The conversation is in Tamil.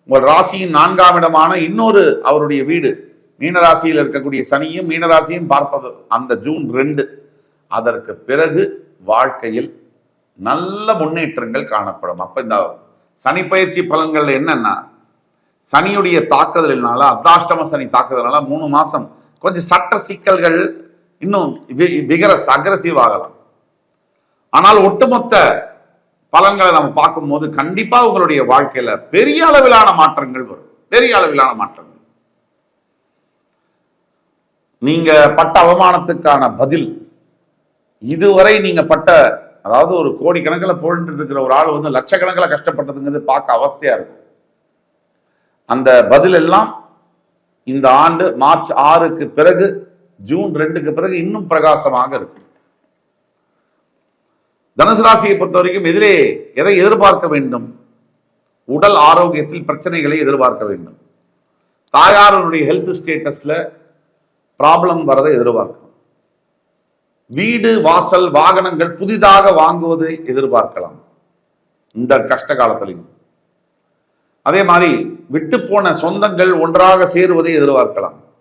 உங்கள் ராசியின் 4ஆம் இடமான இன்னொரு அவருடைய வீடு மீனராசியில் இருக்கக்கூடிய சனியும் மீனராசியும் பார்ப்பது அந்த ஜூன் 2. அதற்கு பிறகு வாழ்க்கையில் நல்ல முன்னேற்றங்கள் காணப்படும். அப்ப இந்த சனி பயிற்சி பலன்கள் என்னன்னா, சனியுடைய தாக்குதலினால, அர்த்தாஷ்டம சனி தாக்குதலால 3 மாசம் கொஞ்சம் சட்ட சிக்கல்கள் இன்னும் அக்ரசிவ் ஆகலாம். ஆனால் ஒட்டுமொத்த பலன்களை நம்ம பார்க்கும்போது கண்டிப்பா உங்களுடைய வாழ்க்கையில பெரிய அளவிலான மாற்றங்கள் வரும். பெரிய அளவிலான மாற்றங்கள். நீங்க பட்ட அவமானத்துக்கான பதில், இதுவரை நீங்க பட்ட, அதாவது ஒரு கோடிக்கணக்கில் போட்டு இருக்கிற ஒரு ஆள் வந்து லட்சக்கணக்கில் கஷ்டப்பட்டதுங்கிறது பார்க்க அவஸ்தையா இருக்கும். அந்த பதில் எல்லாம் இந்த ஆண்டு மார்ச் 6க்கு பிறகு, ஜூன் 2க்கு பிறகு இன்னும் பிரகாசமாக இருக்கும். தனுசு ராசியை பொறுத்த வரைக்கும் எதை எதிர்பார்க்க வேண்டும்? உடல் ஆரோக்கியத்தில் பிரச்சனைகளை எதிர்பார்க்க வேண்டும். தாயாருடைய ஹெல்த் ஸ்டேட்டஸ்ல ப்ராப்ளம் வரதை எதிர்பார்க்கணும். வீடு, வாசல், வாகனங்கள் புதிதாக வாங்குவதை எதிர்பார்க்கலாம் இந்த கஷ்ட காலத்திலையும். அதே மாதிரி விட்டு போன சொந்தங்கள் ஒன்றாக சேருவதை எதிர்பார்க்கலாம்.